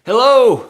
Hello!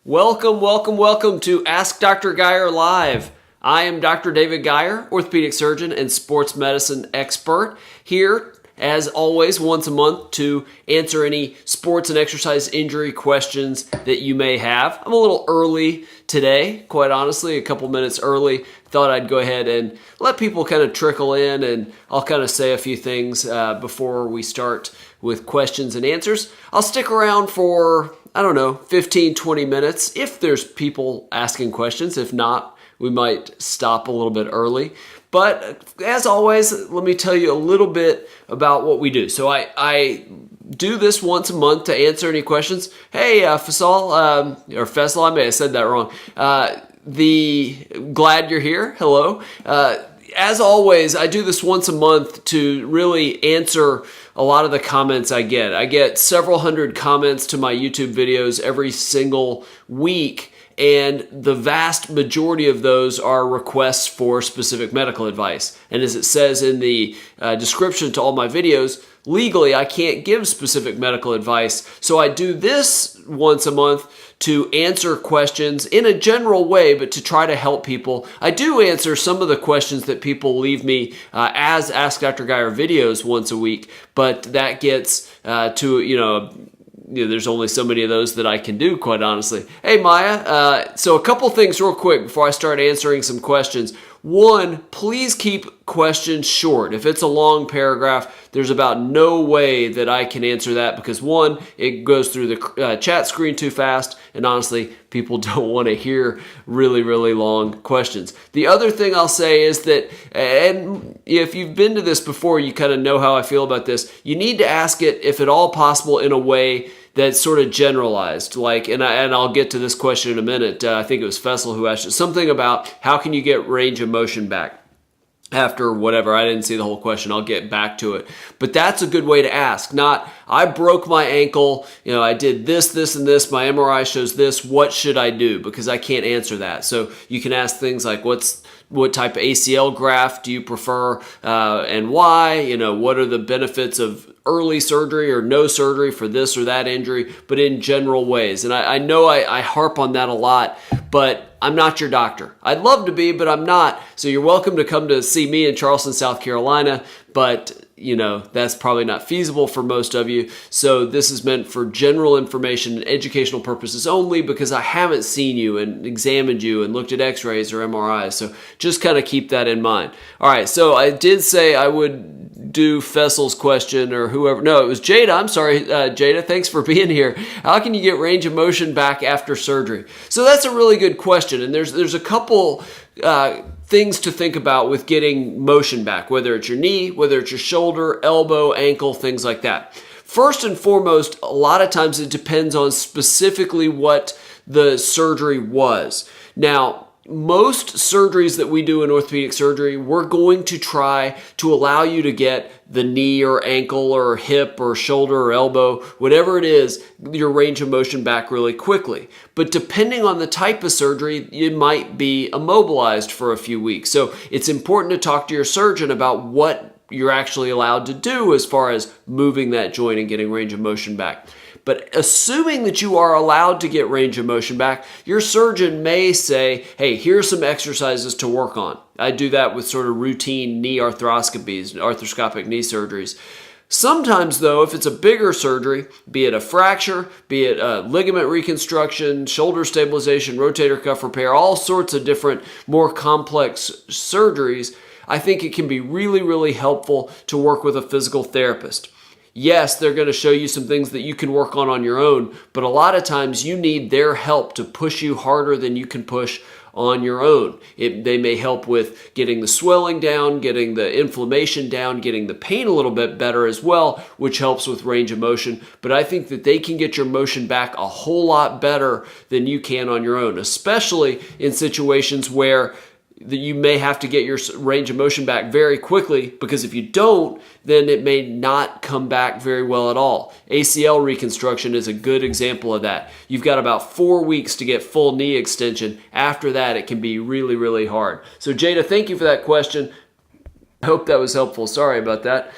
Welcome to Ask Dr. Geier Live. I am Dr. David Geier, orthopedic surgeon and sports medicine expert, here as always once a month to answer any sports and exercise injury questions that you may have. I'm a little early today, quite honestly, a couple minutes early. Thought I'd go ahead and let people kind of trickle in, and I'll kind of say a few things before we start with questions and answers. I'll stick around for 15, 20 minutes if there's people asking questions. If not, we might stop a little bit early. But as always, let me tell you a little bit about what we do. So I do this once a month to answer any questions. Hey, Faisal, I may have said that wrong. Glad you're here. Hello. As always, I do this once a month to really answer a lot of the comments I get. I get several hundred comments to my YouTube videos every single week, and the vast majority of those are requests for specific medical advice. And as it says in the description to all my videos, legally I can't give specific medical advice. So I do this once a month to answer questions in a general way, but to try to help people. I do answer some of the questions that people leave me as Ask Dr. Geier videos once a week, but that gets there's only so many of those that I can do, quite honestly. Hey, Maya. So a couple things real quick before I start answering some questions. One, please keep questions short. If it's a long paragraph, there's about no way that I can answer that because one, it goes through the chat screen too fast, and honestly, people don't want to hear really, really long questions. The other thing I'll say is that, and if you've been to this before, you kind of know how I feel about this, you need to ask it, if at all possible, in a way that's sort of generalized. And I'll get to this question in a minute. I think it was Faisal who asked it. Something about how can you get range of motion back after whatever. I didn't see the whole question. I'll get back to it. But that's a good way to ask. Not, I broke my ankle, I did this, and this, my MRI shows this, what should I do? Because I can't answer that. So you can ask things like, what type of ACL graft do you prefer and why? What are the benefits of early surgery or no surgery for this or that injury, but in general ways. And I know I harp on that a lot, but I'm not your doctor. I'd love to be, but I'm not. So you're welcome to come to see me in Charleston, South Carolina, but that's probably not feasible for most of you. So this is meant for general information and educational purposes only, because I haven't seen you and examined you and looked at x-rays or MRIs. So just kind of keep that in mind. All right. So I did say I would do Faisal's question or whoever. No, it was Jada. I'm sorry, Jada. Thanks for being here. How can you get range of motion back after surgery? So that's a really good question. And there's a couple things to think about with getting motion back, whether it's your knee, whether it's your shoulder, elbow, ankle, things like that. First and foremost, a lot of times it depends on specifically what the surgery was. Now, most surgeries that we do in orthopedic surgery, we're going to try to allow you to get the knee or ankle or hip or shoulder or elbow, whatever it is, your range of motion back really quickly. But depending on the type of surgery, you might be immobilized for a few weeks. So it's important to talk to your surgeon about what you're actually allowed to do as far as moving that joint and getting range of motion back. But assuming that you are allowed to get range of motion back, your surgeon may say, hey, here's some exercises to work on. I do that with sort of routine knee arthroscopies, arthroscopic knee surgeries. Sometimes, though, if it's a bigger surgery, be it a fracture, be it a ligament reconstruction, shoulder stabilization, rotator cuff repair, all sorts of different, more complex surgeries, I think it can be really, really helpful to work with a physical therapist. Yes, they're going to show you some things that you can work on your own, but a lot of times you need their help to push you harder than you can push on your own. They may help with getting the swelling down, getting the inflammation down, getting the pain a little bit better as well, which helps with range of motion. But I think that they can get your motion back a whole lot better than you can on your own, especially in situations where that you may have to get your range of motion back very quickly, because if you don't, then it may not come back very well at all. ACL reconstruction is a good example of that. You've got about 4 weeks to get full knee extension. After that, it can be really, really hard. So Jada, thank you for that question. I hope that was helpful. Sorry about that.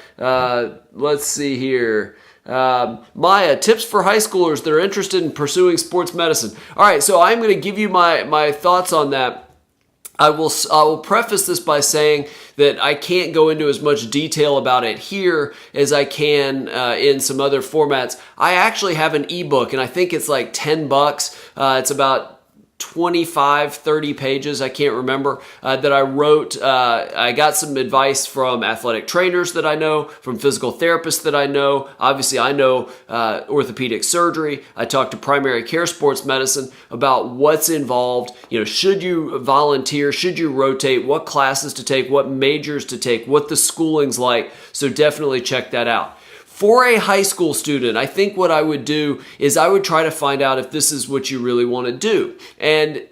Let's see here. Maya, tips for high schoolers that are interested in pursuing sports medicine. All right, so I'm going to give you my thoughts on that. I will preface this by saying that I can't go into as much detail about it here as I can in some other formats. I actually have an ebook, and I think it's like $10. It's about 25, 30 pages, I can't remember, that I wrote. I got some advice from athletic trainers that I know, from physical therapists that I know. Obviously, I know orthopedic surgery. I talked to primary care sports medicine about what's involved. Should you volunteer? Should you rotate? What classes to take? What majors to take? What the schooling's like? So definitely check that out. For a high school student, I think what I would do is I would try to find out if this is what you really want to do. And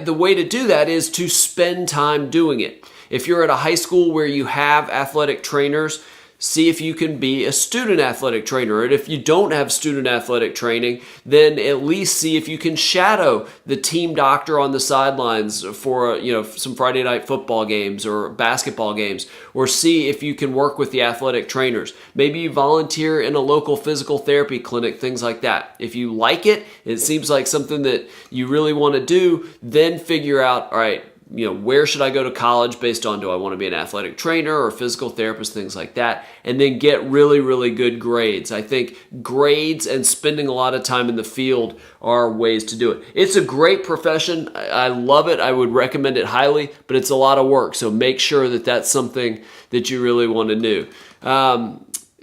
the way to do that is to spend time doing it. If you're at a high school where you have athletic trainers, see if you can be a student athletic trainer. And if you don't have student athletic training, then at least see if you can shadow the team doctor on the sidelines for some Friday night football games or basketball games, or see if you can work with the athletic trainers. Maybe you volunteer in a local physical therapy clinic, things like that. If you like it, it seems like something that you really want to do, then figure out, all right, where should I go to college based on, do I want to be an athletic trainer or physical therapist, things like that, and then get really, really good grades. I think grades and spending a lot of time in the field are ways to do it. It's a great profession. I love it. I would recommend it highly, but it's a lot of work. So make sure that that's something that you really want to do.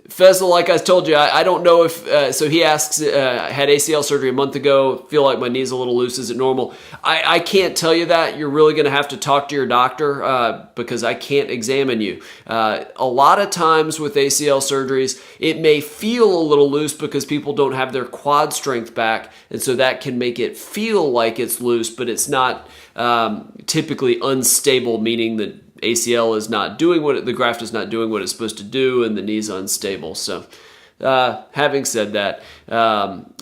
Faisal, like I told you, I don't know if, so he asks, had ACL surgery a month ago, feel like my knee's a little loose, is it normal? I can't tell you that. You're really going to have to talk to your doctor because I can't examine you. A lot of times with ACL surgeries, it may feel a little loose because people don't have their quad strength back, and so that can make it feel like it's loose, but it's not typically unstable, meaning that ACL is not doing the graft is not doing what it's supposed to do, and the knee's unstable. So, having said that,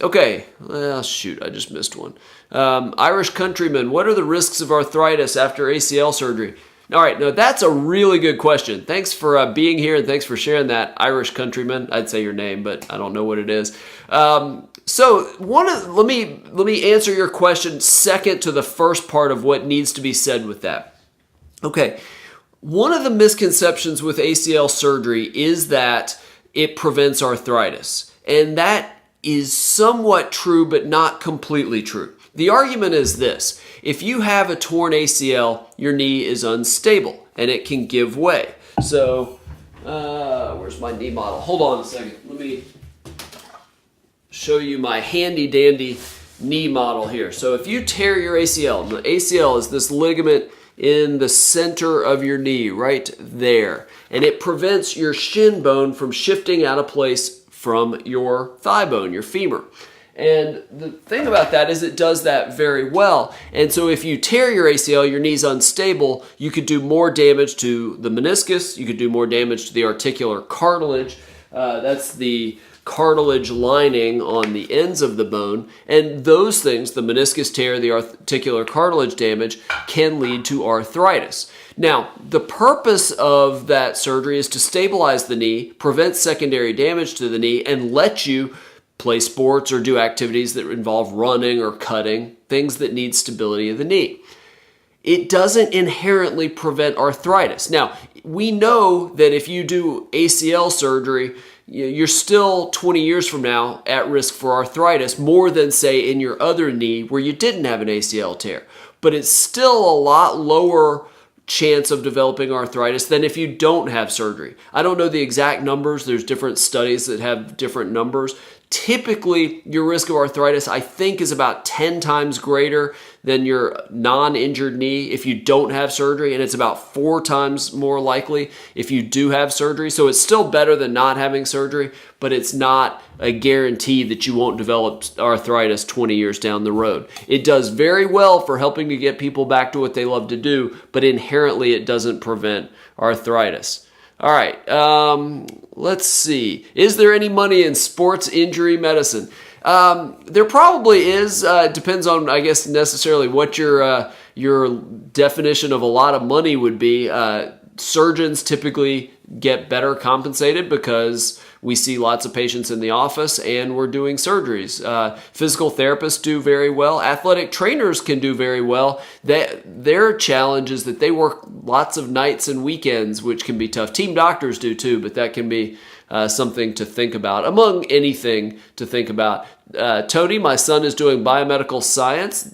okay, well, shoot, I just missed one. Irish countryman, what are the risks of arthritis after ACL surgery? All right, no, that's a really good question. Thanks for being here, and thanks for sharing that, Irish countryman. I'd say your name, but I don't know what it is. So let me answer your question second to the first part of what needs to be said with that. Okay. One of the misconceptions with ACL surgery is that it prevents arthritis, and that is somewhat true, but not completely true. The argument is this: if you have a torn ACL, your knee is unstable, and it can give way. So, where's my knee model? Hold on a second. Let me show you my handy-dandy knee model here. So if you tear your ACL, the ACL is this ligament in the center of your knee, right there. And it prevents your shin bone from shifting out of place from your thigh bone, your femur. And the thing about that is it does that very well. And so if you tear your ACL, your knee's unstable, you could do more damage to the meniscus, you could do more damage to the articular cartilage. That's the cartilage lining on the ends of the bone, and those things, the meniscus tear, the articular cartilage damage, can lead to arthritis. Now, the purpose of that surgery is to stabilize the knee, prevent secondary damage to the knee, and let you play sports or do activities that involve running or cutting, things that need stability of the knee. It doesn't inherently prevent arthritis. Now, we know that if you do ACL surgery, you're still 20 years from now at risk for arthritis more than, say, in your other knee where you didn't have an ACL tear. But it's still a lot lower chance of developing arthritis than if you don't have surgery. I don't know the exact numbers. There's different studies that have different numbers. Typically, your risk of arthritis, I think, is about 10 times greater than your non-injured knee if you don't have surgery, and it's about 4 times more likely if you do have surgery. So it's still better than not having surgery, but it's not a guarantee that you won't develop arthritis 20 years down the road. It does very well for helping to get people back to what they love to do, but inherently it doesn't prevent arthritis. All right, let's see. Is there any money in sports injury medicine? There probably is. Depends on, I guess, necessarily what your definition of a lot of money would be. Surgeons typically get better compensated because we see lots of patients in the office and we're doing surgeries. Physical therapists do very well. Athletic trainers can do very well. Their challenge is that they work lots of nights and weekends, which can be tough. Team doctors do too, but that can be something to think about, among anything to think about. Tony, my son, is doing biomedical science,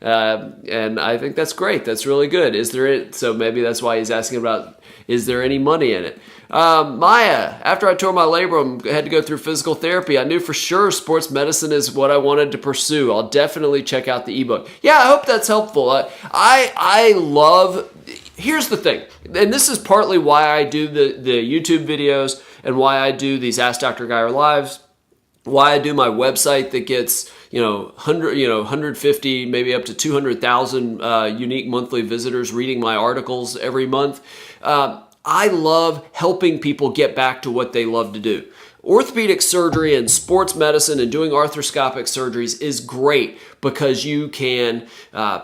and I think that's great. That's really good. So maybe that's why he's asking about, is there any money in it? Maya, after I tore my labrum, I had to go through physical therapy. I knew for sure sports medicine is what I wanted to pursue. I'll definitely check out the ebook. Yeah, I hope that's helpful. Here's the thing, and this is partly why I do the YouTube videos and why I do these Ask Dr. Geier lives, why I do my website that gets 150, maybe up to 200,000 unique monthly visitors reading my articles every month. I love helping people get back to what they love to do. Orthopedic surgery and sports medicine and doing arthroscopic surgeries is great because you can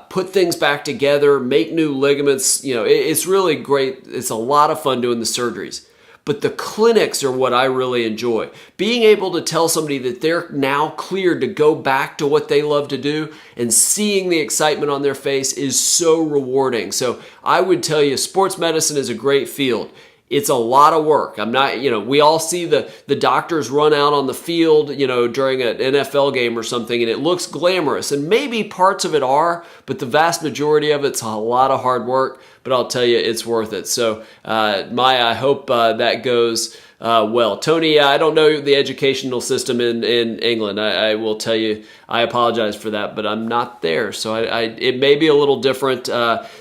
put things back together, make new ligaments. It's really great. It's a lot of fun doing the surgeries. But the clinics are what I really enjoy. Being able to tell somebody that they're now cleared to go back to what they love to do and seeing the excitement on their face is so rewarding. So I would tell you, sports medicine is a great field. It's a lot of work. We all see the doctors run out on the field, during an NFL game or something, and it looks glamorous. And maybe parts of it are, but the vast majority of it's a lot of hard work. But I'll tell you, it's worth it. So, Maya, I hope that goes well. Tony, I don't know the educational system in England. I will tell you, I apologize for that, but I'm not there. So it may be a little different.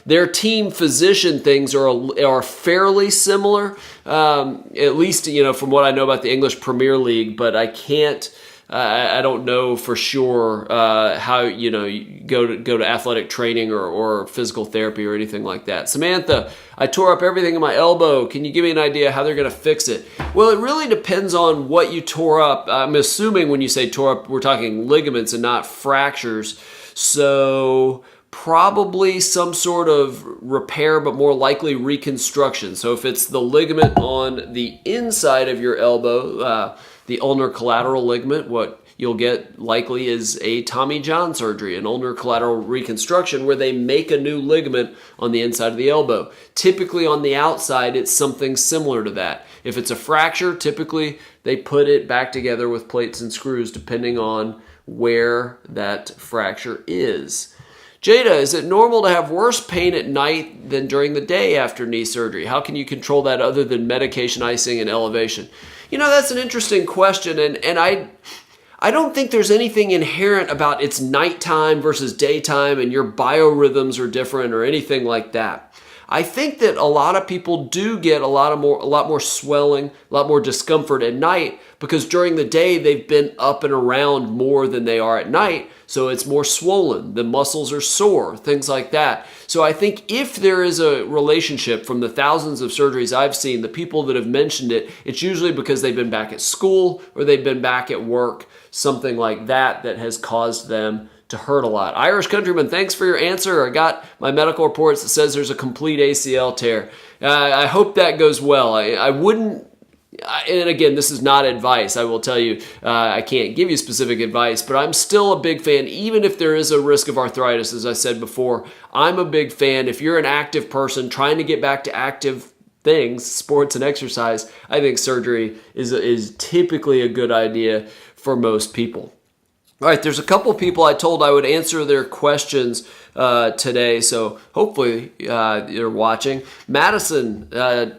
Their team physician things are fairly similar, at least, from what I know about the English Premier League, but I can't. I don't know for sure how you go to athletic training or physical therapy or anything like that. Samantha, I tore up everything in my elbow. Can you give me an idea how they're going to fix it? Well, it really depends on what you tore up. I'm assuming when you say tore up, we're talking ligaments and not fractures. So probably some sort of repair, but more likely reconstruction. So if it's the ligament on the inside of your elbow, the ulnar collateral ligament, what you'll get likely is a Tommy John surgery, an ulnar collateral reconstruction where they make a new ligament on the inside of the elbow. Typically on the outside, it's something similar to that. If it's a fracture, typically they put it back together with plates and screws depending on where that fracture is. Jada, is it normal to have worse pain at night than during the day after knee surgery? How can you control that other than medication icing and elevation? That's an interesting question, and I don't think there's anything inherent about it's nighttime versus daytime and your biorhythms are different or anything like that. I think that a lot of people do get a lot more swelling, a lot more discomfort at night because during the day they've been up and around more than they are at night, so it's more swollen, the muscles are sore, things like that. So I think if there is a relationship from the thousands of surgeries I've seen, the people that have mentioned it, it's usually because they've been back at school or they've been back at work, something like that has caused them to hurt a lot. Irish Countryman, thanks for your answer. I got my medical reports that says there's a complete ACL tear. I hope that goes well. I wouldn't, and again, this is not advice. I will tell you, I can't give you specific advice, but I'm still a big fan, even if there is a risk of arthritis, as I said before. I'm a big fan. If you're an active person trying to get back to active things, sports and exercise, I think surgery is typically a good idea for most people. All right, there's a couple people I told I would answer their questions today, so hopefully you're watching. Madison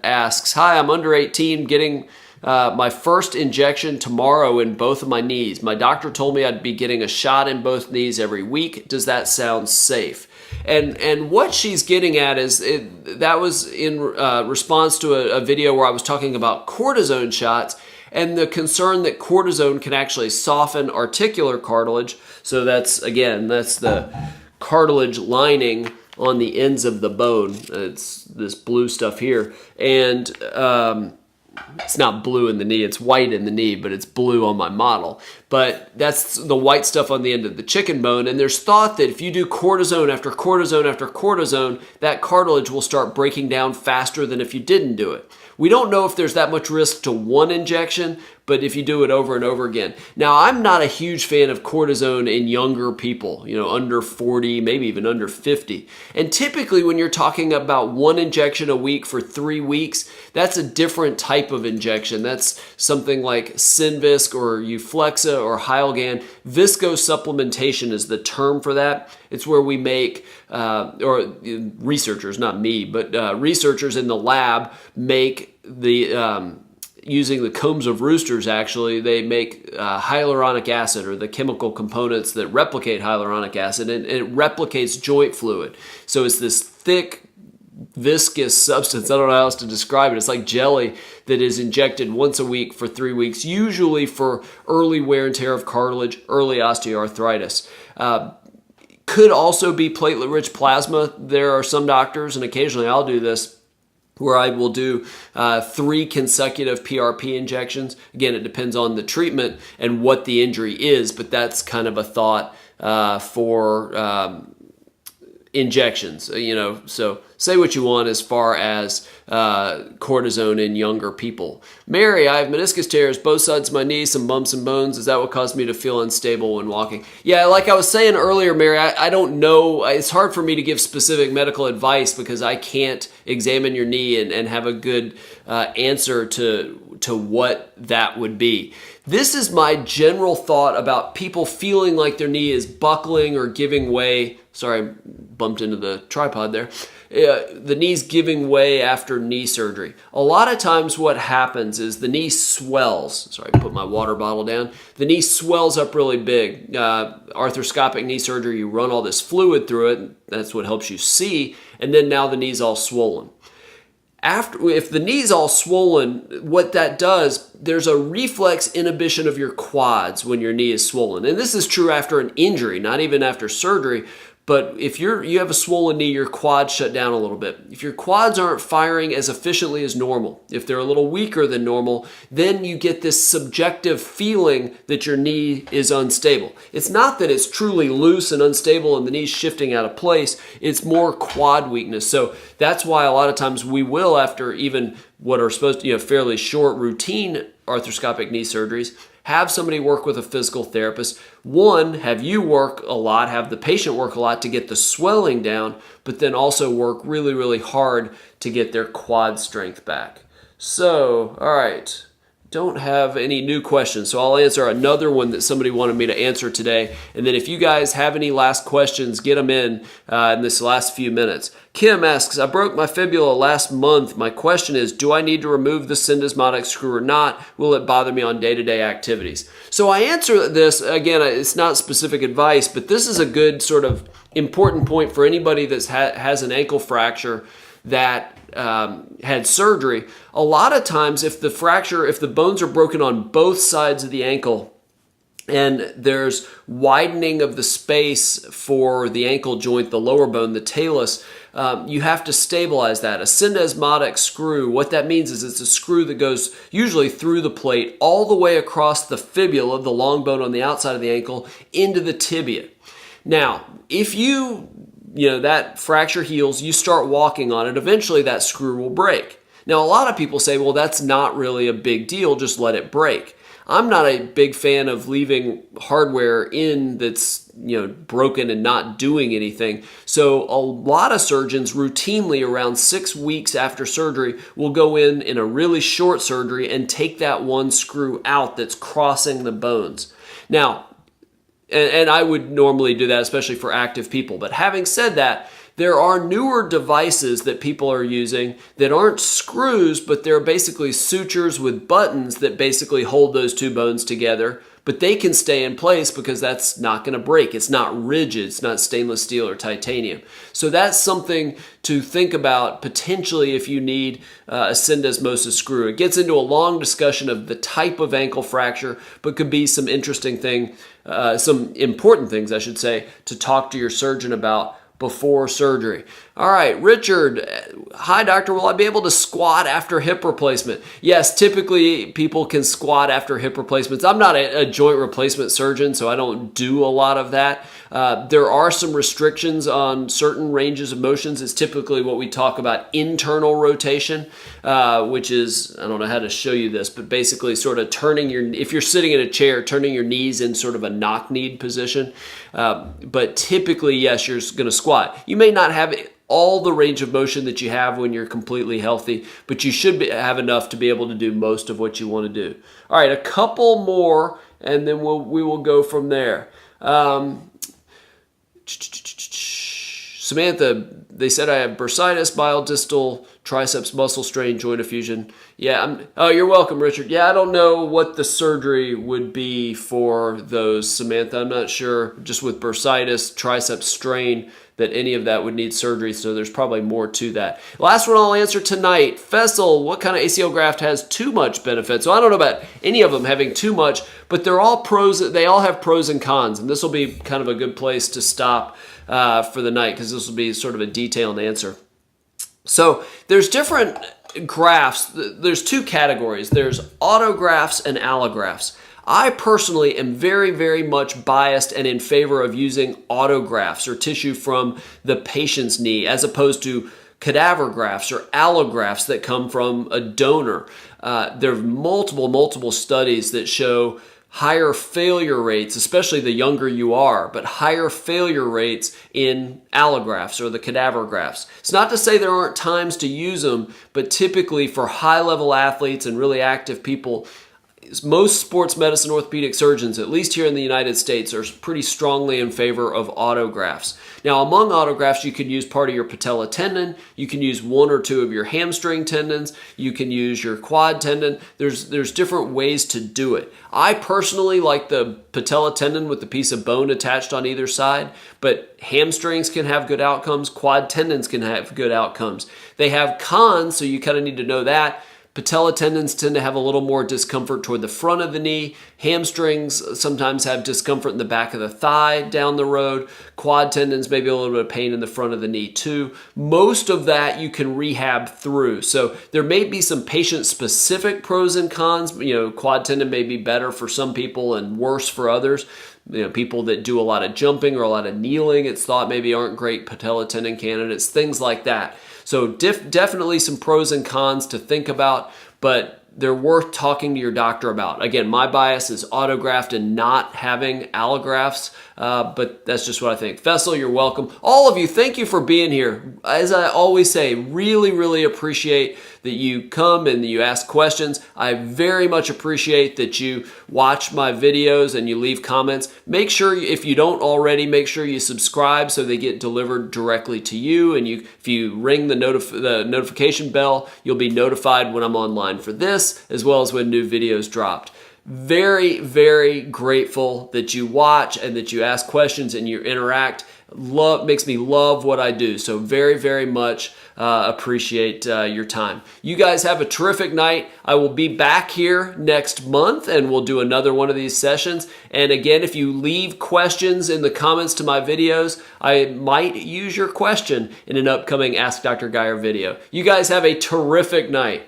asks, hi, I'm under 18, getting my first injection tomorrow in both of my knees. My doctor told me I'd be getting a shot in both knees every week. Does that sound safe? And what she's getting at is that was in response to a video where I was talking about cortisone shots and the concern that cortisone can actually soften articular cartilage. So that's the cartilage lining on the ends of the bone. It's this blue stuff here. And it's not blue in the knee, it's white in the knee, but it's blue on my model. But that's the white stuff on the end of the chicken bone. And there's thought that if you do cortisone after cortisone after cortisone, that cartilage will start breaking down faster than if you didn't do it. We don't know if there's that much risk to one injection, but if you do it over and over again. Now, I'm not a huge fan of cortisone in younger people, under 40, maybe even under 50. And typically when you're talking about one injection a week for 3 weeks, that's a different type of injection. That's something like Synvisc or Euflexa or Hyalgan. Viscosupplementation is the term for that. It's where we make, or researchers, not me, but researchers in the lab make using the combs of roosters, actually, they make hyaluronic acid, or the chemical components that replicate hyaluronic acid, and it replicates joint fluid. So it's this thick, viscous substance. I don't know how else to describe it. It's like jelly that is injected once a week for 3 weeks, usually for early wear and tear of cartilage, early osteoarthritis. Could also be platelet-rich plasma. There are some doctors, and occasionally I'll do this, where I will do 3 consecutive PRP injections. Again, it depends on the treatment and what the injury is, but that's kind of a thought for injections. So say what you want as far as cortisone in younger people. Mary, I have meniscus tears, both sides of my knee, some bumps and bones. Is that what caused me to feel unstable when walking? Yeah, like I was saying earlier, Mary, I don't know. It's hard for me to give specific medical advice because I can't examine your knee and have a good answer to what that would be. This is my general thought about people feeling like their knee is buckling or giving way. Sorry, I bumped into the tripod there. The knee's giving way after knee surgery. A lot of times what happens is the knee swells. Sorry, I put my water bottle down. The knee swells up really big. Arthroscopic knee surgery, you run all this fluid through it. That's what helps you see. And then now the knee's all swollen. If the knee's all swollen, what that does, there's a reflex inhibition of your quads when your knee is swollen. And this is true after an injury, not even after surgery. But if you have a swollen knee, your quads shut down a little bit. If your quads aren't firing as efficiently as normal, if they're a little weaker than normal, then you get this subjective feeling that your knee is unstable. It's not that it's truly loose and unstable and the knee's shifting out of place. It's more quad weakness. So that's why a lot of times we will, after even what are supposed to be fairly short routine arthroscopic knee surgeries, have somebody work with a physical therapist. One, have you work a lot, have the patient work a lot to get the swelling down, but then also work really, really hard to get their quad strength back. So, all right. Don't have any new questions, so I'll answer another one that somebody wanted me to answer today. And then if you guys have any last questions, get them in this last few minutes. Kim asks, I broke my fibula last month. My question is, do I need to remove the syndesmotic screw or not? Will it bother me on day-to-day activities? So I answer this, again, it's not specific advice, but this is a good sort of important point for anybody that has an ankle fracture that had surgery. A lot of times if the bones are broken on both sides of the ankle and there's widening of the space for the ankle joint, the lower bone, the talus, you have to stabilize that. A syndesmotic screw, what that means is it's a screw that goes usually through the plate all the way across the fibula, the long bone on the outside of the ankle, into the tibia. Now, if that fracture heals, you start walking on it, eventually that screw will break. Now, a lot of people say, well, that's not really a big deal, just let it break. I'm not a big fan of leaving hardware in that's broken and not doing anything. So a lot of surgeons routinely around 6 weeks after surgery will go in a really short surgery and take that one screw out that's crossing the bones. Now, and I would normally do that, especially for active people. But having said that, there are newer devices that people are using that aren't screws, but they're basically sutures with buttons that basically hold those two bones together. But they can stay in place because that's not going to break. It's not rigid. It's not stainless steel or titanium. So that's something to think about potentially if you need a syndesmosis screw. It gets into a long discussion of the type of ankle fracture, but could be some important things, I should say, to talk to your surgeon about before surgery. All right, Richard. Hi, doctor. Will I be able to squat after hip replacement? Yes, typically people can squat after hip replacements. I'm not a joint replacement surgeon, so I don't do a lot of that. There are some restrictions on certain ranges of motions. It's typically what we talk about internal rotation, which is, I don't know how to show you this, but basically sort of turning if you're sitting in a chair, turning your knees in sort of a knock-kneed position. But typically, yes, you're going to squat. You may not have all the range of motion that you have when you're completely healthy, but you should have enough to be able to do most of what you want to do. All right, a couple more, and then we will go from there. Samantha, they said I have bursitis, biodistal, triceps muscle strain, joint effusion. Yeah, oh, you're welcome, Richard. Yeah, I don't know what the surgery would be for those, Samantha. I'm not sure, just with bursitis, triceps strain, that any of that would need surgery, so there's probably more to that. Last one I'll answer tonight. Fessel, what kind of ACL graft has too much benefit? So I don't know about any of them having too much, but they're all pros. They all have pros and cons, and this will be kind of a good place to stop for the night, because this will be sort of a detailed answer. So there's different grafts. There's two categories. There's autografts and allografts. I personally am very, very much biased and in favor of using autografts or tissue from the patient's knee as opposed to cadaver grafts or allografts that come from a donor. There are multiple studies that show higher failure rates, especially the younger you are, but higher failure rates in allografts or the cadaver grafts. It's not to say there aren't times to use them, but typically for high-level athletes and really active people, most sports medicine orthopedic surgeons, at least here in the United States, are pretty strongly in favor of autografts. Now, among autografts, you can use part of your patella tendon, you can use one or two of your hamstring tendons, you can use your quad tendon. There's different ways to do it. I personally like the patella tendon with the piece of bone attached on either side, but hamstrings can have good outcomes, quad tendons can have good outcomes. They have cons, so you kind of need to know that. Patella tendons tend to have a little more discomfort toward the front of the knee. Hamstrings sometimes have discomfort in the back of the thigh down the road. Quad tendons, maybe a little bit of pain in the front of the knee too. Most of that you can rehab through. So there may be some patient-specific pros and cons. Quad tendon may be better for some people and worse for others. People that do a lot of jumping or a lot of kneeling, it's thought maybe aren't great patella tendon candidates, things like that. So definitely some pros and cons to think about, but they're worth talking to your doctor about. Again, my bias is autograft and not having allografts, but that's just what I think. Fessel, you're welcome. All of you, thank you for being here. As I always say, really, really appreciate that you come and you ask questions. I very much appreciate that you watch my videos and you leave comments. Make sure, if you don't already, make sure you subscribe so they get delivered directly to you. And if you ring the notification bell, you'll be notified when I'm online for this, as well as when new videos dropped. Very, very grateful that you watch and that you ask questions and you interact. Makes me love what I do. So very, very much appreciate your time. You guys have a terrific night. I will be back here next month and we'll do another one of these sessions. And again, if you leave questions in the comments to my videos, I might use your question in an upcoming Ask Dr. Geier video. You guys have a terrific night.